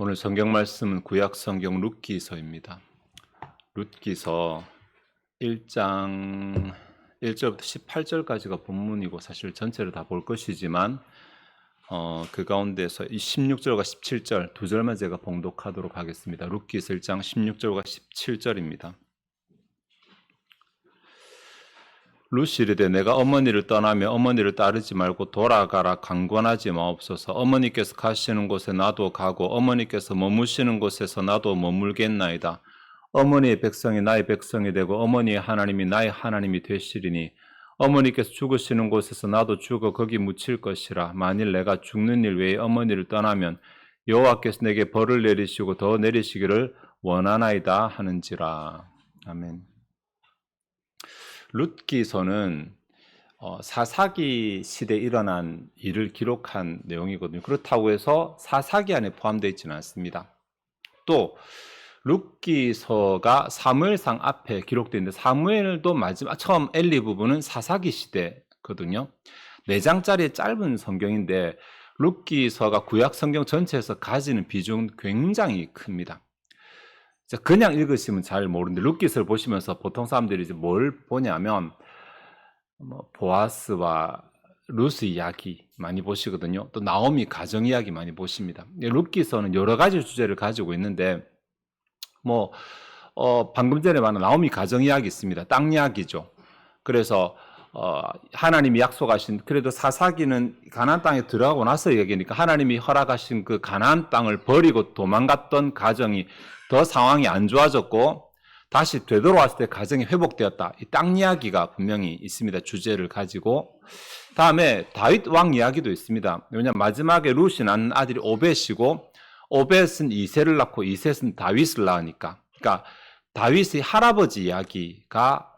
오늘 성경 말씀은 구약 성경 룻기서입니다. 룻기서 1장 1절부터 18절까지가 본문이고 사실 전체를 다 볼 것이지만 그 가운데서 이 16절과 17절 두 절만 제가 봉독하도록 하겠습니다. 룻기서 1장 16절과 17절입니다. 룻이 이르되 내가 어머니를 떠나며 어머니를 따르지 말고 돌아가라 강권하지 마옵소서. 어머니께서 가시는 곳에 나도 가고 어머니께서 머무시는 곳에서 나도 머물겠나이다. 어머니의 백성이 나의 백성이 되고 어머니의 하나님이 나의 하나님이 되시리니 어머니께서 죽으시는 곳에서 나도 죽어 거기 묻힐 것이라. 만일 내가 죽는 일 외에 어머니를 떠나면 여호와께서 내게 벌을 내리시고 더 내리시기를 원하나이다 하는지라. 아멘. 룻기서는 사사기 시대에 일어난 일을 기록한 내용이거든요. 그렇다고 해서 사사기 안에 포함되어 있지는 않습니다. 또 룻기서가 사무엘상 앞에 기록되어 있는데 사무엘도 마지막 처음 엘리 부분은 사사기 시대거든요. 4장짜리 짧은 성경인데 룻기서가 구약 성경 전체에서 가지는 비중은 굉장히 큽니다. 그냥 읽으시면 잘 모르는데 룻기서를 보시면서 보통 사람들이 이제 뭘 보냐면 보아스와 룻의 이야기 많이 보시거든요. 또 나오미 가정 이야기 많이 보십니다. 룻기서는 여러 가지 주제를 가지고 있는데 방금 전에 말한 나오미 가정 이야기 있습니다. 땅 이야기죠. 그래서 하나님이 약속하신, 그래도 사사기는 가나안 땅에 들어가고 나서 얘기니까 하나님이 허락하신 그 가나안 땅을 버리고 도망갔던 가정이 더 상황이 안 좋아졌고 다시 되돌아왔을 때 가정이 회복되었다. 이 땅 이야기가 분명히 있습니다. 주제를 가지고. 다음에 다윗 왕 이야기도 있습니다. 왜냐하면 마지막에 룻이 낳은 아들이 오벳이고 오벳은 이새를 낳고 이새는 다윗을 낳으니까. 그러니까 다윗의 할아버지 이야기가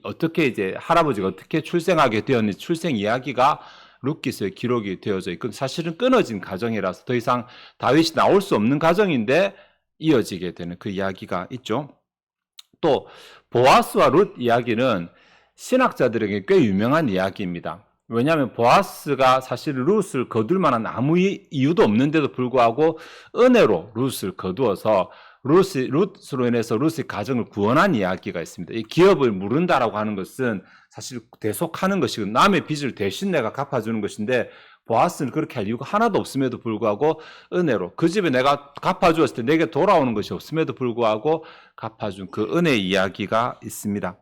어떻게 이제 할아버지가 어떻게 출생하게 되었는지 출생 이야기가 룻기서에 기록이 되어져 있고 사실은 끊어진 가정이라서 더 이상 다윗이 나올 수 없는 가정인데 이어지게 되는 그 이야기가 있죠. 또 보아스와 룻 이야기는 신학자들에게 꽤 유명한 이야기입니다. 왜냐하면 보아스가 사실 룻을 거둘 만한 아무 이유도 없는데도 불구하고 은혜로 룻을 거두어서 룻으로 인해서 룻의 가정을 구원한 이야기가 있습니다. 이 기업을 무른다라고 하는 것은 사실 대속하는 것이고 남의 빚을 대신 내가 갚아주는 것인데 보아스는 그렇게 할 이유가 하나도 없음에도 불구하고 은혜로 그 집에 내가 갚아주었을 때 내게 돌아오는 것이 없음에도 불구하고 갚아준 그 은혜의 이야기가 있습니다.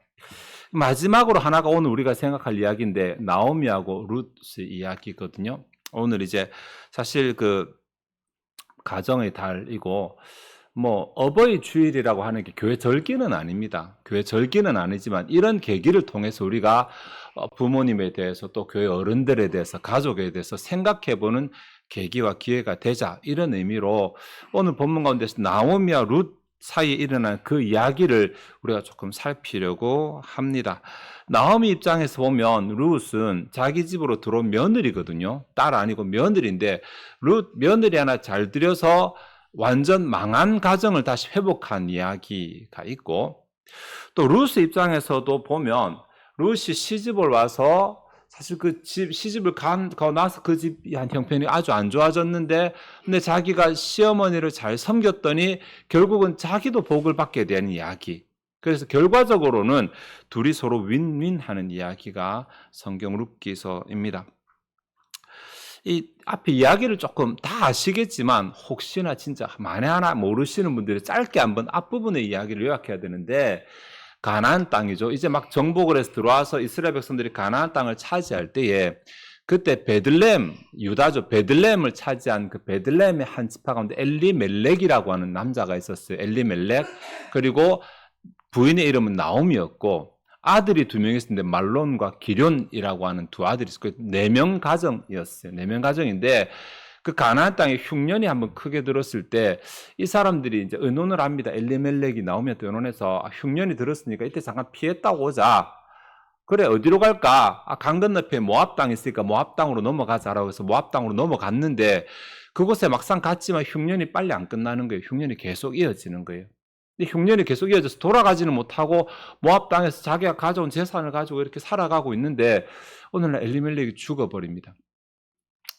마지막으로 하나가 오늘 우리가 생각할 이야기인데 나오미하고 룻의 이야기거든요. 오늘 이제 사실 그 가정의 달이고 어버이 주일이라고 하는 게 교회 절기는 아닙니다. 교회 절기는 아니지만 이런 계기를 통해서 우리가 부모님에 대해서 또 교회 어른들에 대해서 가족에 대해서 생각해보는 계기와 기회가 되자 이런 의미로 오늘 본문 가운데서 나오미와 룻 사이에 일어난 그 이야기를 우리가 조금 살피려고 합니다. 나오미 입장에서 보면 룻은 자기 집으로 들어온 며느리거든요. 딸 아니고 며느리인데 룻 며느리 하나 잘 들여서 완전 망한 가정을 다시 회복한 이야기가 있고 또 룻의 입장에서도 보면 룻이 시집을 와서 사실 그 집 시집을 가고 나서 그 집 형편이 아주 안 좋아졌는데 근데 자기가 시어머니를 잘 섬겼더니 결국은 자기도 복을 받게 된 이야기. 그래서 결과적으로는 둘이 서로 윈윈하는 이야기가 성경 룻기서입니다. 이 앞에 이야기를 조금 다 아시겠지만 혹시나 진짜 만에 하나 모르시는 분들이 짧게 한번 앞부분의 이야기를 요약해야 되는데 가나안 땅이죠. 이제 막 정복을 해서 들어와서 이스라엘 백성들이 가나안 땅을 차지할 때에 그때 베들레헴, 유다죠. 베들레헴을 차지한 그 베들레헴의 한 지파 가운데 엘리멜렉이라고 하는 남자가 있었어요. 엘리멜렉. 그리고 부인의 이름은 나오미였고 아들이 2명 있었는데 말론과 기럨이라고 하는 두 아들이 있었고 4명 가정이었어요. 4명 가정인데 그 가나안 땅에 흉년이 한번 크게 들었을 때 이 사람들이 이제 의논을 합니다. 엘리멜렉이 나오미한테 의논해서 흉년이 들었으니까 이때 잠깐 피했다고 오자. 그래 어디로 갈까? 강 건너편에 모압 땅이 있으니까 모압 땅으로 넘어가자라고 해서 모압 땅으로 넘어갔는데 그곳에 막상 갔지만 흉년이 빨리 안 끝나는 거예요. 흉년이 계속 이어지는 거예요. 근데 흉년이 계속 이어져서 돌아가지는 못하고 모압 땅에서 자기가 가져온 재산을 가지고 이렇게 살아가고 있는데 오늘날 엘리멜렉이 죽어버립니다.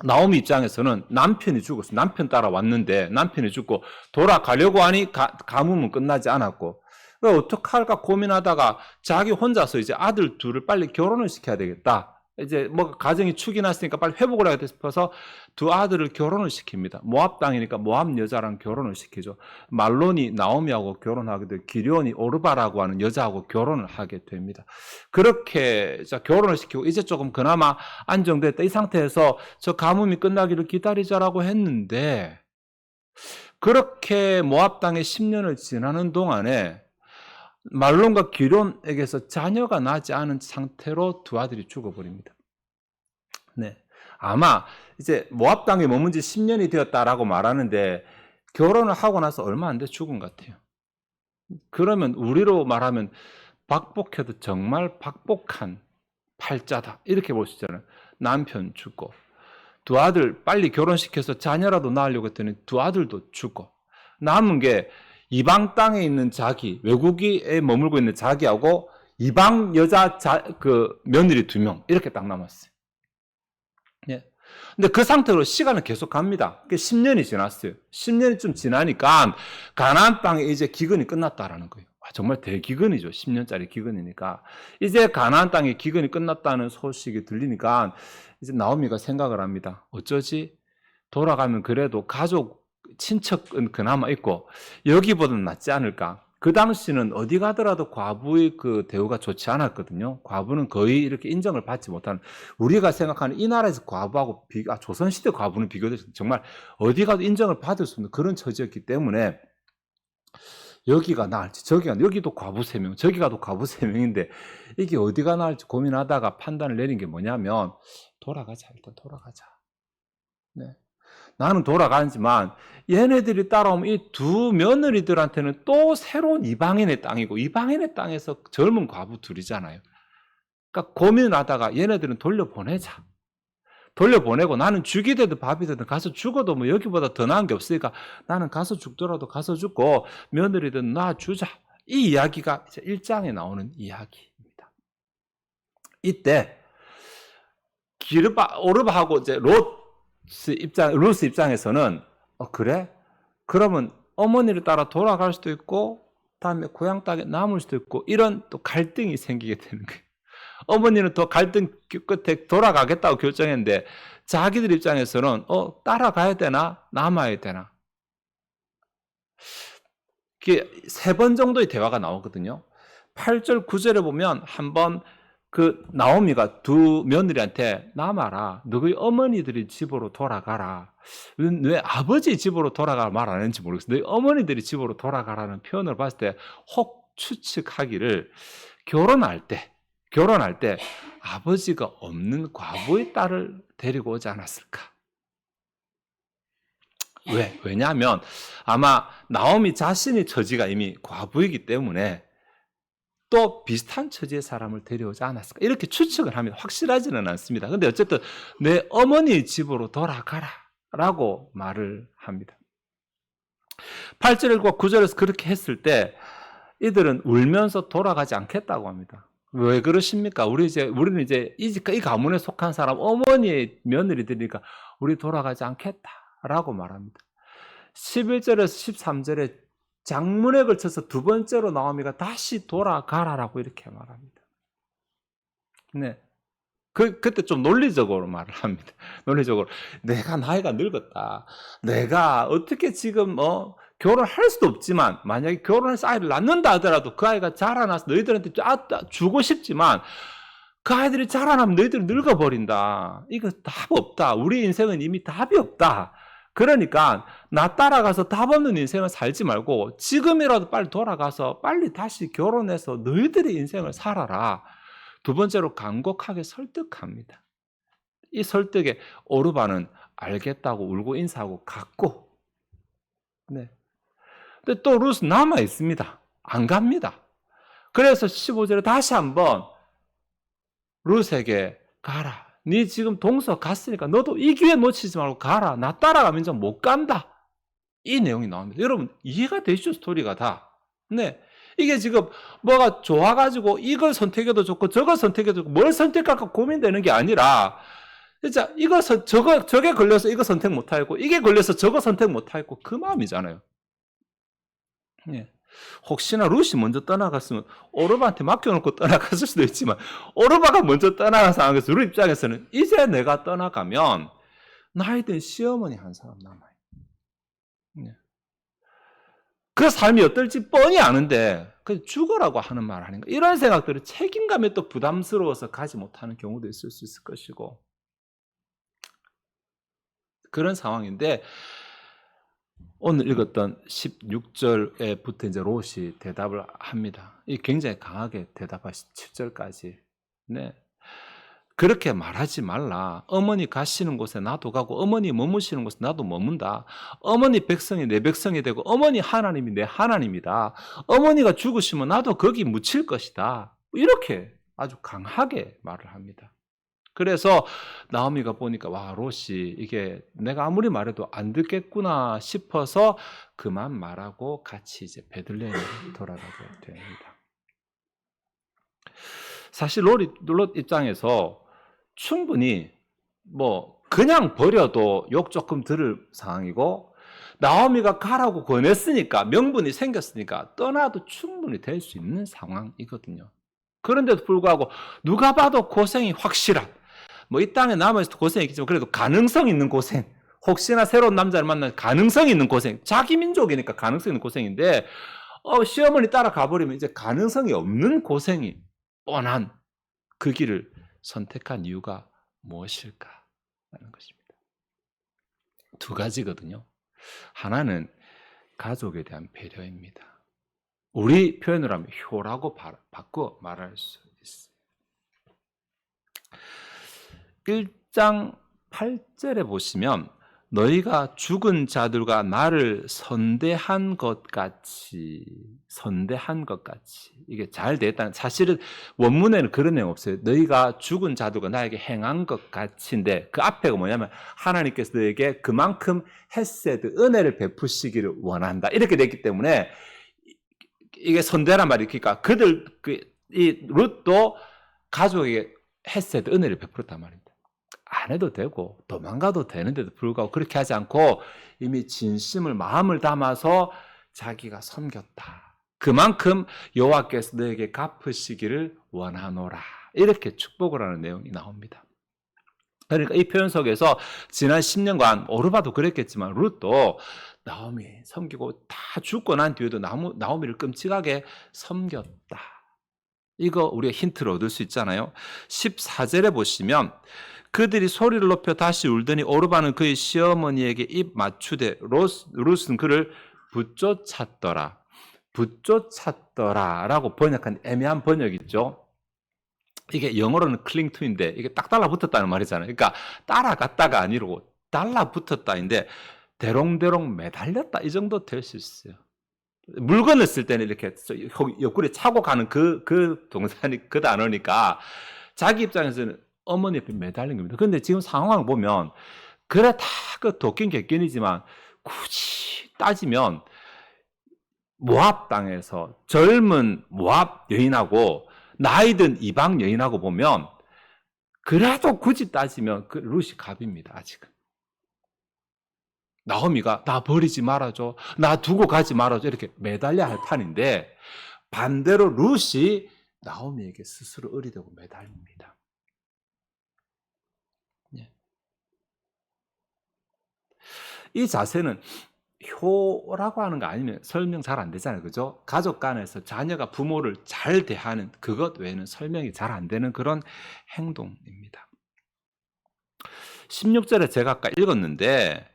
나오미 입장에서는 남편이 죽었어. 남편 따라왔는데 남편이 죽고 돌아가려고 하니 가뭄은 끝나지 않았고 어떡할까 고민하다가 자기 혼자서 이제 아들 둘을 빨리 결혼을 시켜야 되겠다. 이제 뭐 가정이 축이 났으니까 빨리 회복을 해야 돼 싶어서 두 아들을 결혼을 시킵니다. 모압 땅이니까 모압 여자랑 결혼을 시키죠. 말론이 나오미하고 결혼하게 되고 기럇이 오르바라고 하는 여자하고 결혼을 하게 됩니다. 그렇게 결혼을 시키고 이제 조금 그나마 안정됐다. 이 상태에서 저 가뭄이 끝나기를 기다리자라고 했는데 그렇게 모압 땅에 10년을 지나는 동안에 말론과 기럇에게서 자녀가 나지 않은 상태로 두 아들이 죽어버립니다. 네, 아마 이제 모압 땅에 머문 지 10년이 되었다라고 말하는데 결혼을 하고 나서 얼마 안 돼 죽은 것 같아요. 그러면 우리로 말하면 박복해도 정말 박복한 팔자다 이렇게 볼 수 있잖아요. 남편 죽고 두 아들 빨리 결혼시켜서 자녀라도 낳으려고 했더니 두 아들도 죽고 남은 게 이방 땅에 있는 자기, 외국에 머물고 있는 자기하고 이방 여자 며느리 2명 이렇게 딱 남았어요. 예. 근데 그 상태로 시간은 계속 갑니다. 10년이 지났어요. 10년이 좀 지나니까 가나안 땅에 이제 기근이 끝났다라는 거예요. 정말 대기근이죠. 10년짜리 기근이니까. 이제 가나안 땅에 기근이 끝났다는 소식이 들리니까 이제 나오미가 생각을 합니다. 어쩌지? 돌아가면 그래도 가족, 친척은 그나마 있고 여기보다는 낫지 않을까? 그 당시는 어디 가더라도 과부의 그 대우가 좋지 않았거든요. 과부는 거의 이렇게 인정을 받지 못하는, 우리가 생각하는 이 나라에서 과부하고 조선시대 과부는 비교돼서 정말 어디 가도 인정을 받을 수 없는 그런 처지였기 때문에 여기가 나을지 저기가, 여기도 과부 3명, 저기 가도 과부 3명인데 이게 어디가 나을지 고민하다가 판단을 내린 게 뭐냐면 돌아가자, 일단 돌아가자. 네. 나는 돌아가지만 얘네들이 따라오면 이 두 며느리들한테는 또 새로운 이방인의 땅이고 이방인의 땅에서 젊은 과부 둘이잖아요. 그러니까 고민을 하다가 얘네들은 돌려보내자. 돌려보내고 나는 죽이 되든 밥이 되든 가서 죽어도 뭐 여기보다 더 나은 게 없으니까 나는 가서 죽더라도 가서 죽고 며느리든 놔주자. 이 이야기가 이제 1장에 나오는 이야기입니다. 이때 오르바하고 이제 루스 입장에서는 그래? 그러면 어머니를 따라 돌아갈 수도 있고 다음에 고향 땅에 남을 수도 있고 이런 또 갈등이 생기게 되는 거예요. 어머니는 더 갈등 끝에 돌아가겠다고 결정했는데 자기들 입장에서는 따라가야 되나 남아야 되나, 이게 3번 정도의 대화가 나오거든요. 8절 9절에 보면 한번 그 나오미가 두 며느리한테 남아라, 너희 어머니들이 집으로 돌아가라. 왜 아버지 집으로 돌아가 말 안 했는지 모르겠어요. 너희 어머니들이 집으로 돌아가라는 표현을 봤을 때 혹 추측하기를 결혼할 때 아버지가 없는 과부의 딸을 데리고 오지 않았을까? 왜냐하면 아마 나오미 자신의 처지가 이미 과부이기 때문에 또 비슷한 처지의 사람을 데려오지 않았을까? 이렇게 추측을 합니다. 확실하지는 않습니다. 근데 어쨌든 내 어머니 집으로 돌아가라 라고 말을 합니다. 8절과 9절에서 그렇게 했을 때 이들은 울면서 돌아가지 않겠다고 합니다. 왜 그러십니까? 우리는 이제 이 가문에 속한 사람, 어머니의 며느리들이니까 우리 돌아가지 않겠다라고 말합니다. 11절에서 13절에 장문에 걸쳐서 2번째로 나오미가 다시 돌아가라라고 이렇게 말합니다. 네. 그때 좀 논리적으로 말을 합니다. 논리적으로. 내가 나이가 늙었다. 내가 어떻게 지금 결혼할 수도 없지만 만약에 결혼해서 아이를 낳는다 하더라도 그 아이가 자라나서 너희들한테 주고 싶지만 그 아이들이 자라나면 너희들은 늙어버린다. 이거 답 없다. 우리 인생은 이미 답이 없다. 그러니까 나 따라가서 답 없는 인생을 살지 말고 지금이라도 빨리 돌아가서 빨리 다시 결혼해서 너희들의 인생을 살아라. 2번째로 간곡하게 설득합니다. 이 설득에 오르바는 알겠다고 울고 인사하고 갔고, 네. 근데 또 루스 남아 있습니다. 안 갑니다. 그래서 15절에 다시 한번 루스에게 가라. 네 지금 동서 갔으니까 너도 이 기회 놓치지 말고 가라. 나 따라가면 좀 못 간다. 이 내용이 나옵니다. 여러분 이해가 되시죠? 스토리가 다. 네. 이게 지금 뭐가 좋아가지고 이걸 선택해도 좋고 저걸 선택해도 좋고 뭘 선택할까 고민되는 게 아니라 진짜 저게 걸려서 이거 선택 못하고 이게 걸려서 저거 선택 못하고 그 마음이잖아요. 예. 혹시나 룻이 먼저 떠나갔으면 오르바한테 맡겨놓고 떠나갔을 수도 있지만 오르바가 먼저 떠나간 상황에서 룻 입장에서는 이제 내가 떠나가면 나이 든 시어머니 한 사람 남아요. 예. 그 삶이 어떨지 뻔히 아는데 그 죽으라고 하는 말 아닌가 이런 생각들을 책임감에 또 부담스러워서 가지 못하는 경우도 있을 수 있을 것이고 그런 상황인데 오늘 읽었던 16절에부터 이제 롯이 대답을 합니다. 이 굉장히 강하게 대답하시 7절까지. 네. 그렇게 말하지 말라. 어머니 가시는 곳에 나도 가고 어머니 머무시는 곳에 나도 머문다. 어머니 백성이 내 백성이 되고 어머니 하나님이 내 하나님이다. 어머니가 죽으시면 나도 거기 묻힐 것이다. 이렇게 아주 강하게 말을 합니다. 그래서 나오미가 보니까 와 롯이 이게 내가 아무리 말해도 안 듣겠구나 싶어서 그만 말하고 같이 이제 베들레헴으로 돌아가게 됩니다. 사실 롯 입장에서 충분히 뭐 그냥 버려도 욕 조금 들을 상황이고 나오미가 가라고 권했으니까 명분이 생겼으니까 떠나도 충분히 될 수 있는 상황이거든요. 그런데도 불구하고 누가 봐도 고생이 확실한 뭐 이 땅에 남아있어도 고생이 있겠지만 그래도 가능성 있는 고생 혹시나 새로운 남자를 만날 가능성 있는 고생 자기 민족이니까 가능성 있는 고생인데 시어머니 따라가 버리면 이제 가능성이 없는 고생이 뻔한 그 길을 선택한 이유가 무엇일까 하는 것입니다. 두 가지거든요. 하나는 가족에 대한 배려입니다. 우리 표현을 하면 효라고 바꿔 말할 수 있어요. 1장 8절에 보시면 너희가 죽은 자들과 나를 선대한 것 같이 이게 잘 됐다는 사실은 원문에는 그런 내용 없어요. 너희가 죽은 자들과 나에게 행한 것 같이인데 그 앞에가 뭐냐면 하나님께서 너에게 그만큼 헤세드 은혜를 베푸시기를 원한다 이렇게 됐기 때문에 이게 선대란 말이 그러니까 이 룻도 가족에게 헤세드 은혜를 베풀었단 말입니다. 안 해도 되고 도망가도 되는데도 불구하고 그렇게 하지 않고 이미 진심을 마음을 담아서 자기가 섬겼다. 그만큼 여호와께서 너에게 갚으시기를 원하노라. 이렇게 축복을 하는 내용이 나옵니다. 그러니까 이 표현 속에서 지난 10년간 오르바도 그랬겠지만 룻도 나오미 섬기고 다 죽고 난 뒤에도 나오미를 끔찍하게 섬겼다. 이거 우리가 힌트를 얻을 수 있잖아요. 14절에 보시면 그들이 소리를 높여 다시 울더니 오르바는 그의 시어머니에게 입 맞추되 룻은 그를 붙쫓았더라. 붙쫓았더라라고 번역한 애매한 번역 있죠. 이게 영어로는 cling to인데 이게 딱 달라붙었다는 말이잖아요. 그러니까 따라갔다가 아니고 달라붙었다인데 대롱대롱 매달렸다 이 정도 될 수 있어요. 물건을 쓸 때는 이렇게 옆구리에 차고 가는 그 동사니 그 단어니까 자기 입장에서는 어머니 옆에 매달린 겁니다. 그런데 지금 상황을 보면 그래 다 그 도끼는 객견이지만 굳이 따지면 모압 땅에서 젊은 모압 여인하고 나이든 이방 여인하고 보면 그래도 굳이 따지면 그 룻이 갑입니다. 아직은. 나오미가 나 버리지 말아줘. 나 두고 가지 말아줘. 이렇게 매달려야 할 판인데 반대로 룻이 나오미에게 스스로 의리되고 매달립니다. 이 자세는 효라고 하는 거 아니면 설명 잘 안 되잖아요. 그죠? 가족 간에서 자녀가 부모를 잘 대하는 그것 외에는 설명이 잘 안 되는 그런 행동입니다. 16절에 제가 아까 읽었는데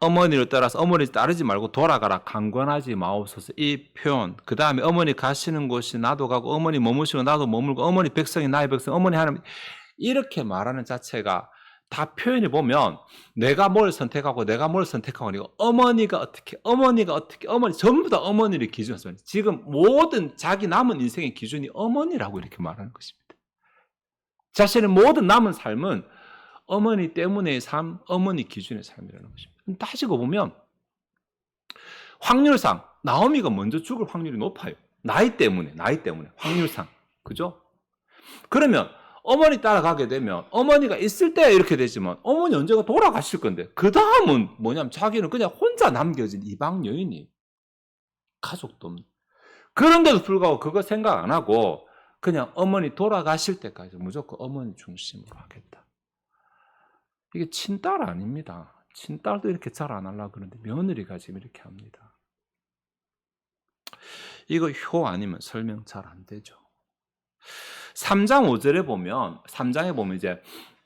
어머니를 따라서 어머니 따르지 말고 돌아가라 강권하지 마옵소서 이 표현 그 다음에 어머니 가시는 곳이 나도 가고 어머니 머무시고 나도 머물고 어머니 백성이 나의 백성 어머니 하나님 이렇게 말하는 자체가 다 표현이 보면 내가 뭘 선택하고 아니고 어머니가 어떻게 어머니 전부 다 어머니를 기준으로 지금 모든 자기 남은 인생의 기준이 어머니라고 이렇게 말하는 것입니다. 자신의 모든 남은 삶은 어머니 때문의 삶, 어머니 기준의 삶이라는 것입니다. 따지고 보면 확률상 나오미가 먼저 죽을 확률이 높아요. 나이 때문에 확률상 그죠? 그러면 어머니 따라가게 되면 어머니가 있을 때 이렇게 되지만 어머니 언제가 돌아가실 건데 그 다음은 뭐냐면 자기는 그냥 혼자 남겨진 이방 여인이 가족도 없는 그런데도 불구하고 그거 생각 안 하고 그냥 어머니 돌아가실 때까지 무조건 어머니 중심으로 하겠다. 이게 친딸 아닙니다. 친딸도 이렇게 잘 안 하려고 그러는데 며느리가 지금 이렇게 합니다. 이거 효 아니면 설명 잘 안 되죠. 3장 5절에 보면 3장에 보면 이제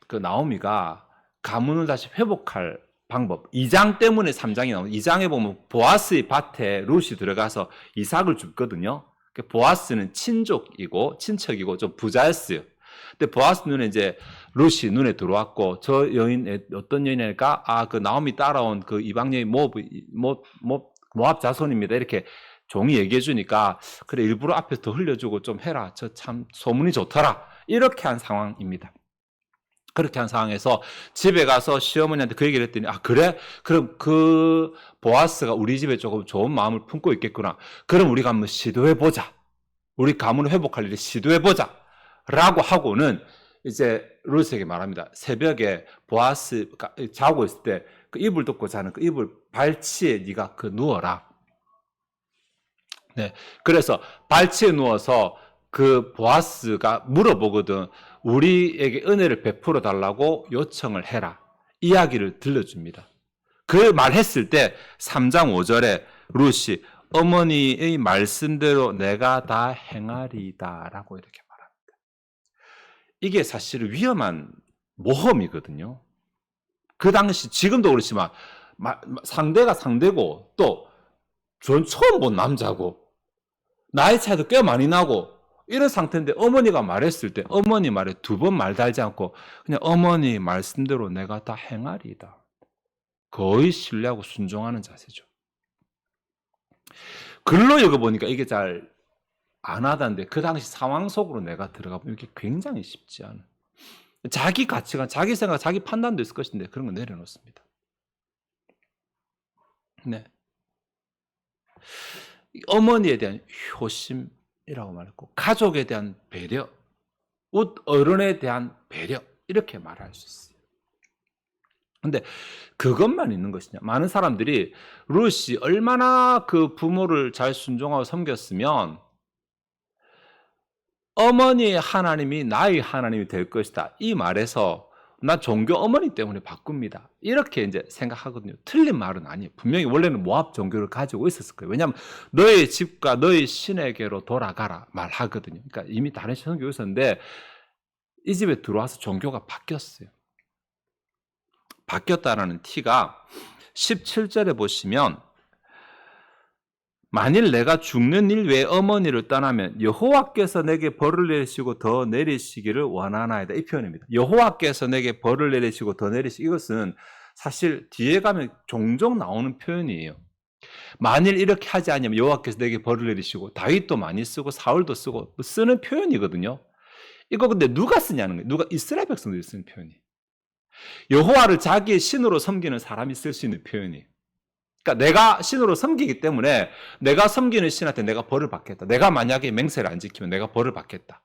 그 나오미가 가문을 다시 회복할 방법 2장 때문에 3장이 나오고 2장에 보면 보아스의 밭에 룻이 들어가서 이삭을 줍거든요. 보아스는 친족이고 친척이고 좀 부자였어요. 근데 보아스 눈에 이제 룻이 눈에 들어왔고 저 여인 어떤 여인일까? 아, 그 나오미 따라온 그 이방 여인 모압 자손입니다. 이렇게 종이 얘기해 주니까 그래 일부러 앞에서 더 흘려주고 좀 해라. 저 참 소문이 좋더라. 이렇게 한 상황입니다. 그렇게 한 상황에서 집에 가서 시어머니한테 그 얘기를 했더니 아 그래? 그럼 그 보아스가 우리 집에 조금 좋은 마음을 품고 있겠구나. 그럼 우리가 한번 시도해보자. 우리 가문을 회복할 일을 시도해보자. 라고 하고는 이제 룻에게 말합니다. 새벽에 보아스가 자고 있을 때 그 이불 덮고 자는 그 이불 발치에 네가 그 누워라. 네. 그래서 발치에 누워서 그 보아스가 물어보거든. 우리에게 은혜를 베풀어 달라고 요청을 해라. 이야기를 들려줍니다. 그 말했을 때 3장 5절에 룻이 어머니의 말씀대로 내가 다 행하리다라고 이렇게 말합니다. 이게 사실 위험한 모험이거든요. 그 당시 지금도 그렇지만 상대가 상대고 또 전 처음 본 남자고 나이 차이도 꽤 많이 나고 이런 상태인데 어머니가 말했을 때 어머니 말에 두 번 말 달지 않고 그냥 어머니 말씀대로 내가 다 행하리다. 거의 신뢰하고 순종하는 자세죠. 글로 읽어보니까 이게 잘 안 하다는데 그 당시 상황 속으로 내가 들어가 보면 이게 굉장히 쉽지 않아요. 자기 가치관, 자기 생각, 자기 판단도 있을 것인데 그런 거 내려놓습니다. 네. 어머니에 대한 효심이라고 말했고 가족에 대한 배려, 어른에 대한 배려 이렇게 말할 수 있어요. 근데 그것만 있는 것이냐? 많은 사람들이 룻이 얼마나 그 부모를 잘 순종하고 섬겼으면 어머니의 하나님이 나의 하나님이 될 것이다. 이 말에서 나 종교 어머니 때문에 바꿉니다. 이렇게 이제 생각하거든요. 틀린 말은 아니에요. 분명히 원래는 모압 종교를 가지고 있었을 거예요. 왜냐하면 너의 집과 너의 신에게로 돌아가라 말하거든요. 그러니까 이미 다른 신교가 있었는데 이 집에 들어와서 종교가 바뀌었어요. 바뀌었다라는 티가 17절에 보시면 만일 내가 죽는 일 외에 어머니를 떠나면 여호와께서 내게 벌을 내리시고 더 내리시기를 원하나이다. 이 표현입니다. 여호와께서 내게 벌을 내리시고 더 내리시기 이것은 사실 뒤에 가면 종종 나오는 표현이에요. 만일 이렇게 하지 않으면 여호와께서 내게 벌을 내리시고 다윗도 많이 쓰고 사울도 쓰고 쓰는 표현이거든요. 이거 근데 누가 쓰냐는 거예요. 누가 이스라엘 백성들이 쓰는 표현이에요. 여호와를 자기의 신으로 섬기는 사람이 쓸 수 있는 표현이에요. 그러니까 내가 신으로 섬기기 때문에 내가 섬기는 신한테 내가 벌을 받겠다. 내가 만약에 맹세를 안 지키면 내가 벌을 받겠다.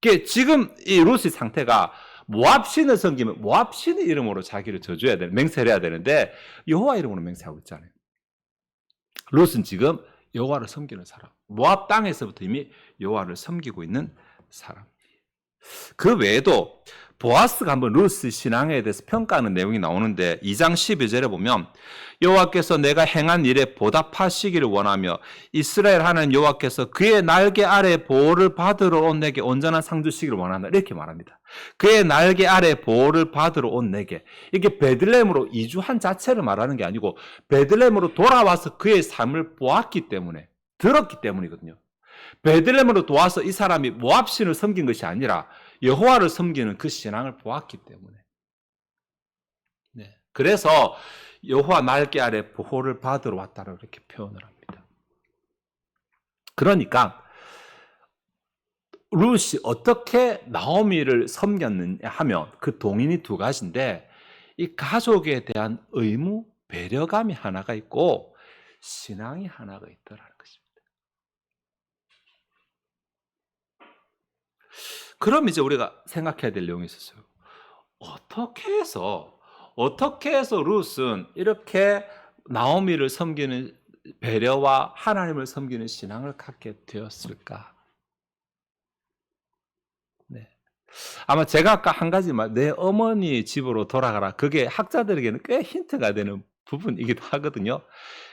그게 지금 이 룻의 상태가 모압 신을 섬기면 모압 신의 이름으로 자기를 저주해야 돼, 맹세를 해야 되는데 여호와 이름으로 맹세하고 있잖아요. 룻은 지금 여호와를 섬기는 사람, 모압 땅에서부터 이미 여호와를 섬기고 있는 사람. 그 외에도 보아스가 한번 룻의 신앙에 대해서 평가하는 내용이 나오는데 2장 12절에 보면 여호와께서 내가 행한 일에 보답하시기를 원하며 이스라엘 하나님 여호와께서 그의 날개 아래 보호를 받으러 온 내게 온전한 상 주시기를 원한다. 이렇게 말합니다. 그의 날개 아래 보호를 받으러 온 내게. 이게 베들레헴으로 이주한 자체를 말하는 게 아니고 베들레헴으로 돌아와서 그의 삶을 보았기 때문에 들었기 때문이거든요. 베들레헴으로 도와서 이 사람이 모압 신을 섬긴 것이 아니라 여호와를 섬기는 그 신앙을 보았기 때문에. 네. 그래서 여호와 날개 아래 보호를 받으러 왔다고 이렇게 표현을 합니다. 그러니까 룻이 어떻게 나오미를 섬겼느냐 하면 그 동인이 두 가지인데 이 가족에 대한 의무, 배려감이 하나가 있고 신앙이 하나가 있더라는 것입니다. 그럼 이제 우리가 생각해야 될 내용이 있었어요. 어떻게 해서 룻은 이렇게 나오미를 섬기는 배려와 하나님을 섬기는 신앙을 갖게 되었을까? 네. 아마 제가 아까 한 가지 말, 내 어머니 집으로 돌아가라. 그게 학자들에게는 꽤 힌트가 되는 부분이기도 하거든요.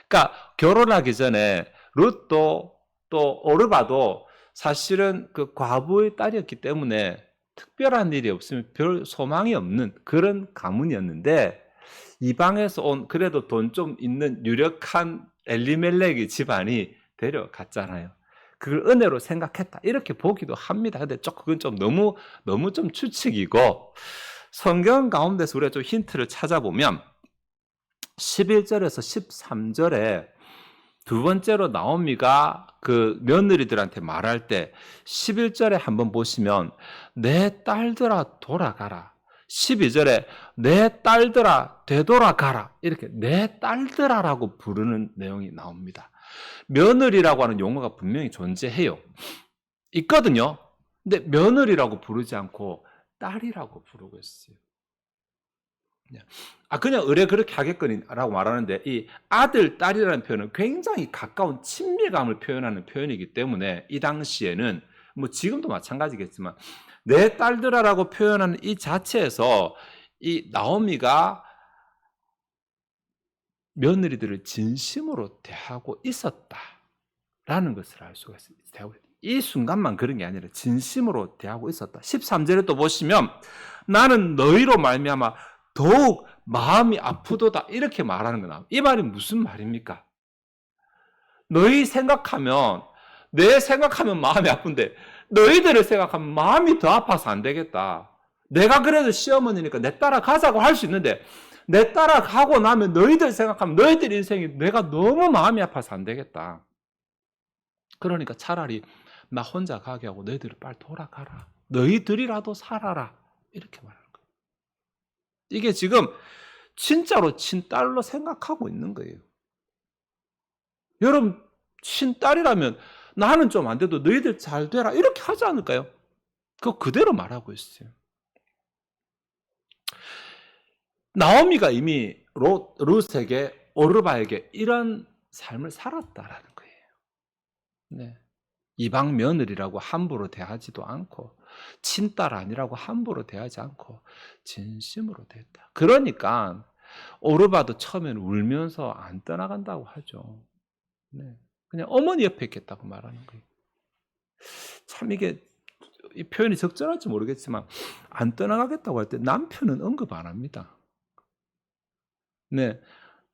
그러니까 결혼하기 전에 룻도 또 오르바도 사실은 그 과부의 딸이었기 때문에 특별한 일이 없으면 별 소망이 없는 그런 가문이었는데 이방에서 온 그래도 돈 좀 있는 유력한 엘리멜렉의 집안이 데려갔잖아요. 그걸 은혜로 생각했다 이렇게 보기도 합니다. 근데 그건 좀 너무 좀 추측이고 성경 가운데서 우리가 좀 힌트를 찾아보면 11절에서 13절에 두 번째로 나오미가 그 며느리들한테 말할 때 11절에 한번 보시면 내 딸들아 돌아가라. 12절에 내 딸들아 되돌아가라. 이렇게 내 딸들아라고 부르는 내용이 나옵니다. 며느리라고 하는 용어가 분명히 존재해요. 있거든요. 근데 며느리라고 부르지 않고 딸이라고 부르고 있어요. 그냥 의뢰 그렇게 하겠거니라고 말하는데 이 아들, 딸이라는 표현은 굉장히 가까운 친밀감을 표현하는 표현이기 때문에 이 당시에는 뭐 지금도 마찬가지겠지만 내 딸들아라고 표현하는 이 자체에서 이 나오미가 며느리들을 진심으로 대하고 있었다라는 것을 알 수가 있어요. 이 순간만 그런 게 아니라 진심으로 대하고 있었다. 13절에 또 보시면 나는 너희로 말미암아 더욱 마음이 아프도다 이렇게 말하는 거나 이 말이 무슨 말입니까? 너희 생각하면 내 생각하면 마음이 아픈데 너희들을 생각하면 마음이 더 아파서 안 되겠다. 내가 그래도 시어머니니까 내 따라가자고 할 수 있는데 내 따라가고 나면 너희들 생각하면 너희들 인생이 내가 너무 마음이 아파서 안 되겠다. 그러니까 차라리 나 혼자 가게 하고 너희들을 빨리 돌아가라. 너희들이라도 살아라. 이렇게 말하는 거예요. 이게 지금 진짜로 친딸로 생각하고 있는 거예요. 여러분 친딸이라면 나는 좀 안 돼도 너희들 잘 되라 이렇게 하지 않을까요? 그거 그대로 말하고 있어요. 나오미가 이미 룻에게 오르바에게 이런 삶을 살았다라는 거예요. 네. 이방 며느리라고 함부로 대하지도 않고 친딸 아니라고 함부로 대하지 않고 진심으로 대했다. 그러니까 오르바도 처음에는 울면서 안 떠나간다고 하죠. 네. 그냥 어머니 옆에 있겠다고 말하는 거예요. 참 이게 이 표현이 적절할지 모르겠지만 안 떠나가겠다고 할 때 남편은 언급 안 합니다. 네,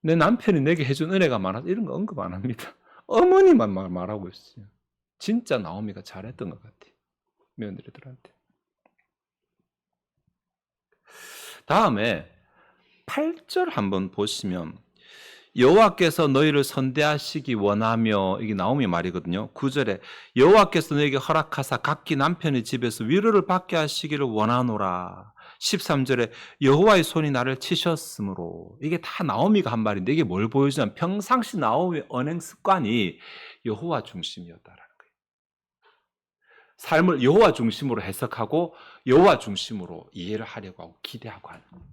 내 남편이 내게 해준 은혜가 많아서 이런 거 언급 안 합니다. 어머니만 말하고 있어요. 진짜 나오미가 잘했던 것 같아요. 며느리들한테. 다음에 8절 한번 보시면 여호와께서 너희를 선대하시기 원하며 이게 나오미 말이거든요. 9절에 여호와께서 너에게 허락하사 각기 남편의 집에서 위로를 받게 하시기를 원하노라. 13절에 여호와의 손이 나를 치셨으므로 이게 다 나오미가 한 말인데 이게 뭘 보여주냐면 평상시 나오미의 언행 습관이 여호와 중심이었다라는 거예요. 삶을 여호와 중심으로 해석하고 여호와 중심으로 이해를 하려고 하고 기대하고 하는 거예요.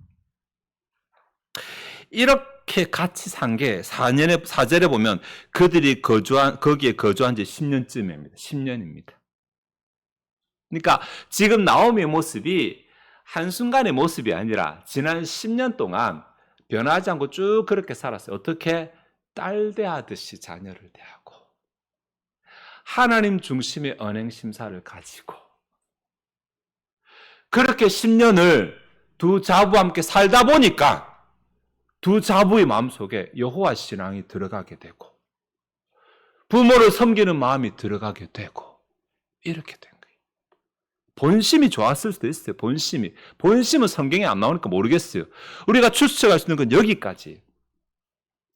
이렇게 같이 산 게 4절에 보면 그들이 거기에 거주한 지 10년쯤입니다. 10년입니다. 그러니까 지금 나오미의 모습이 한순간의 모습이 아니라 지난 10년 동안 변하지 않고 쭉 그렇게 살았어요. 어떻게? 딸 대하듯이 자녀를 대하고 하나님 중심의 언행 심사를 가지고 그렇게 10년을 두 자부와 함께 살다 보니까 두 자부의 마음속에 여호와 신앙이 들어가게 되고 부모를 섬기는 마음이 들어가게 되고 이렇게 된 거예요. 본심이 좋았을 수도 있어요. 본심은 성경에 안 나오니까 모르겠어요. 우리가 추측할 수 있는 건 여기까지.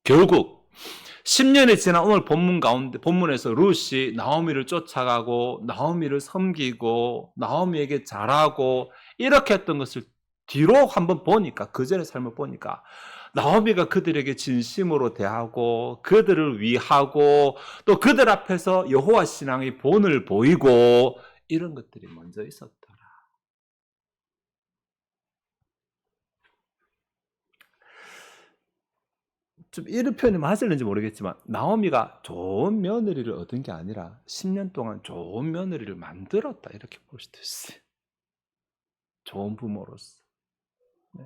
결국 10년이 지난 오늘 본문에서 룻이 나오미를 쫓아가고 나오미를 섬기고 나오미에게 잘하고 이렇게 했던 것을 뒤로 한번 보니까 그 전의 삶을 보니까 나오미가 그들에게 진심으로 대하고 그들을 위하고 또 그들 앞에서 여호와 신앙의 본을 보이고 이런 것들이 먼저 있었다라는 좀 이런 표현이 맞을는지 모르겠지만 나오미가 좋은 며느리를 얻은 게 아니라 10년 동안 좋은 며느리를 만들었다 이렇게 볼 수도 있어요. 좋은 부모로서. 네.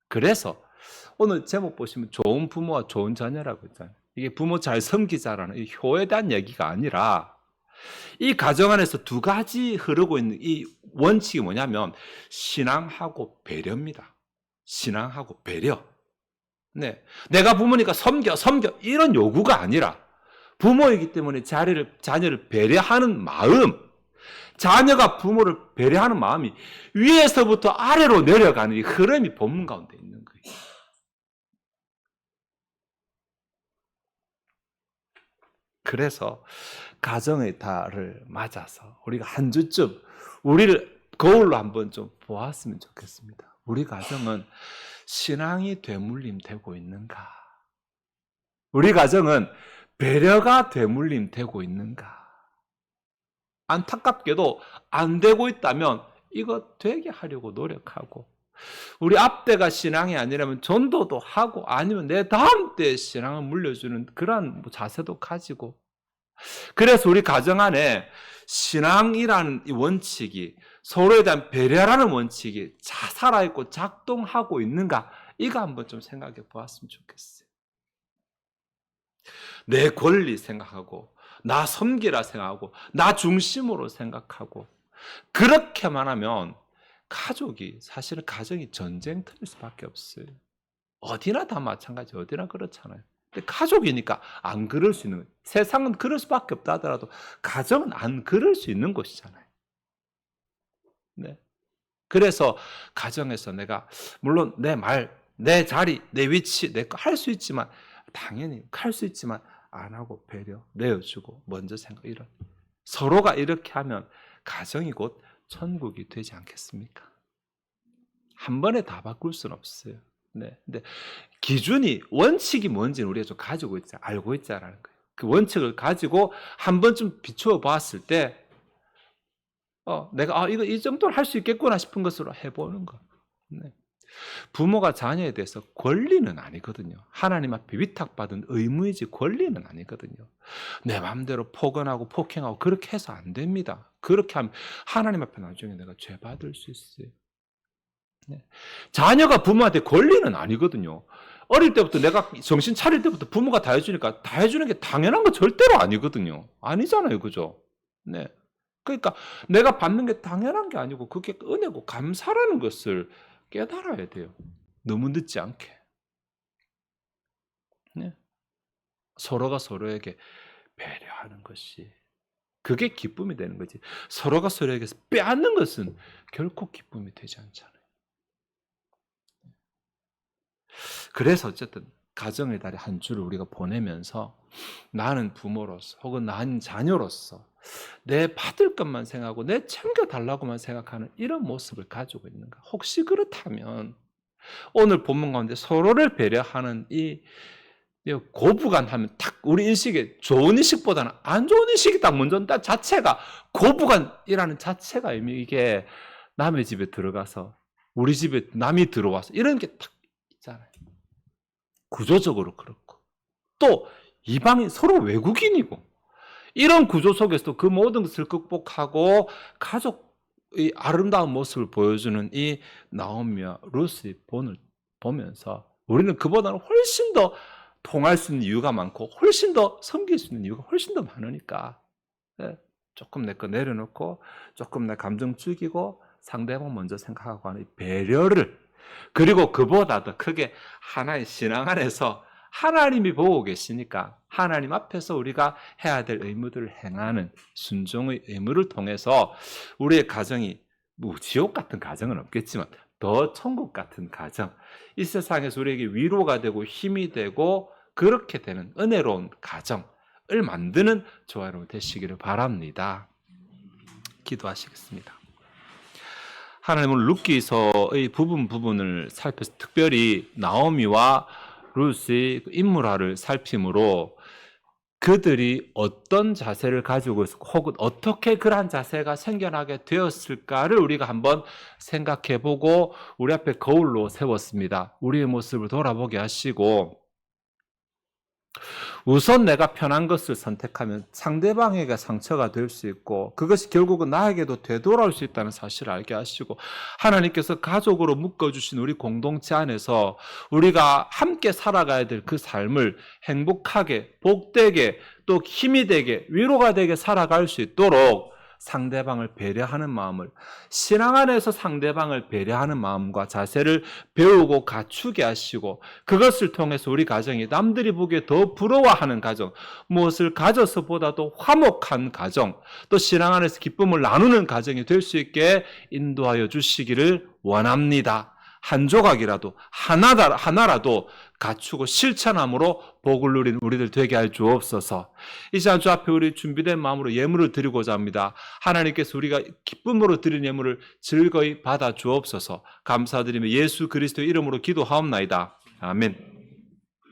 그래서 오늘 제목 보시면 좋은 부모와 좋은 자녀라고 했잖아요. 이게 부모 잘 섬기자라는 이 효에 대한 얘기가 아니라 이 가정 안에서 두 가지 흐르고 있는 이 원칙이 뭐냐면 신앙하고 배려입니다. 신앙하고 배려. 네. 내가 부모니까 섬겨 이런 요구가 아니라 부모이기 때문에 자녀를 배려하는 마음, 자녀가 부모를 배려하는 마음이 위에서부터 아래로 내려가는 이 흐름이 본문 가운데 있는 거예요. 그래서 가정의 달을 맞아서 우리가 한 주쯤 우리를 거울로 한번 좀 보았으면 좋겠습니다. 우리 가정은 신앙이 되물림 되고 있는가? 우리 가정은 배려가 되물림 되고 있는가? 안타깝게도 안 되고 있다면 이거 되게 하려고 노력하고 우리 앞대가 신앙이 아니라면 전도도 하고 아니면 내 다음 때의 신앙을 물려주는 그러한 자세도 가지고 그래서 우리 가정 안에 신앙이라는 이 원칙이 서로에 대한 배려라는 원칙이 살아있고 작동하고 있는가 이거 한번 좀 생각해 보았으면 좋겠어요. 내 권리 생각하고 나 섬기라 생각하고 나 중심으로 생각하고 그렇게만 하면 가족이 사실은 가정이 전쟁터일 수밖에 없어요. 어디나 다 마찬가지 어디나 그렇잖아요. 근데 가족이니까 안 그럴 수 있는 거예요. 세상은 그럴 수밖에 없다 하더라도 가정은 안 그럴 수 있는 곳이잖아요. 네. 그래서 가정에서 내가 물론 내 말, 내 자리, 내 위치, 내 거 할 수 있지만 당연히 할 수 있지만 안 하고 배려, 내어주고 먼저 생각 이런 서로가 이렇게 하면 가정이 곧 천국이 되지 않겠습니까? 한 번에 다 바꿀 수는 없어요. 네. 근데 기준이 원칙이 뭔지는 우리가 좀 가지고 있자, 알고 있자라는 거예요. 그 원칙을 가지고 한 번쯤 비추어 봤을 때, 내가 이거 이 정도는 할 수 있겠구나 싶은 것으로 해보는 거. 네. 부모가 자녀에 대해서 권리는 아니거든요. 하나님 앞에 위탁받은 의무이지 권리는 아니거든요. 내 마음대로 포건하고 폭행하고 그렇게 해서 안 됩니다. 그렇게 하면 하나님 앞에 나중에 내가 죄 받을 수 있어요. 네. 자녀가 부모한테 권리는 아니거든요. 어릴 때부터 내가 정신 차릴 때부터 부모가 다 해주니까 다 해주는 게 당연한 거 절대로 아니거든요. 아니잖아요. 그죠? 네. 그러니까 내가 받는 게 당연한 게 아니고 그게 은혜고 감사라는 것을 깨달아야 돼요. 너무 늦지 않게. 네. 서로가 서로에게 배려하는 것이 그게 기쁨이 되는 거지. 서로가 서로에게서 빼앗는 것은 결코 기쁨이 되지 않잖아요. 그래서 어쨌든 가정의 달의 한 주를 우리가 보내면서 나는 부모로서 혹은 나는 자녀로서 내 받을 것만 생각하고 내 챙겨달라고만 생각하는 이런 모습을 가지고 있는가. 혹시 그렇다면 오늘 본문 가운데 서로를 배려하는 이 고부간 하면 딱 우리 인식에 좋은 인식보다는 안 좋은 인식이 딱 먼저 온다 자체가 고부간이라는 자체가 이게 남의 집에 들어가서 우리 집에 남이 들어와서 이런 게 딱 있잖아요. 구조적으로 그렇고 또 이방인 서로 외국인이고 이런 구조 속에서도 그 모든 것을 극복하고 가족의 아름다운 모습을 보여주는 이 나오미와 루스의 본을 보면서 우리는 그보다는 훨씬 더 통할 수 있는 이유가 많고 훨씬 더 섬길 수 있는 이유가 훨씬 더 많으니까 조금 내 거 내려놓고 조금 내 감정 죽이고 상대방 먼저 생각하고 하는 배려를 그리고 그보다 더 크게 하나의 신앙 안에서 하나님이 보고 계시니까 하나님 앞에서 우리가 해야 될 의무들을 행하는 순종의 의무를 통해서 우리의 가정이 지옥 같은 가정은 없겠지만 더 천국 같은 가정 이 세상에서 우리에게 위로가 되고 힘이 되고 그렇게 되는 은혜로운 가정을 만드는 저와 여러분 되시기를 바랍니다. 기도하시겠습니다. 하나님은 룻기서의 부분을 살펴서 특별히 나오미와 룻의 인물화를 살핌으로 그들이 어떤 자세를 가지고 있었고 혹은 어떻게 그러한 자세가 생겨나게 되었을까를 우리가 한번 생각해보고 우리 앞에 거울로 세웠습니다. 우리의 모습을 돌아보게 하시고 우선 내가 편한 것을 선택하면 상대방에게 상처가 될 수 있고 그것이 결국은 나에게도 되돌아올 수 있다는 사실을 알게 하시고 하나님께서 가족으로 묶어주신 우리 공동체 안에서 우리가 함께 살아가야 될 그 삶을 행복하게, 복되게, 또 힘이 되게, 위로가 되게 살아갈 수 있도록 상대방을 배려하는 마음을, 신앙 안에서 상대방을 배려하는 마음과 자세를 배우고 갖추게 하시고 그것을 통해서 우리 가정이 남들이 보기에 더 부러워하는 가정, 무엇을 가져서보다도 화목한 가정, 또 신앙 안에서 기쁨을 나누는 가정이 될 수 있게 인도하여 주시기를 원합니다. 한 조각이라도 하나라도 갖추고 실천함으로 복을 누린 우리들 되게 할 주옵소서. 이 시간 주 앞에 우리 준비된 마음으로 예물을 드리고자 합니다. 하나님께서 우리가 기쁨으로 드린 예물을 즐거이 받아 주옵소서. 감사드리며 예수 그리스도의 이름으로 기도하옵나이다. 아멘.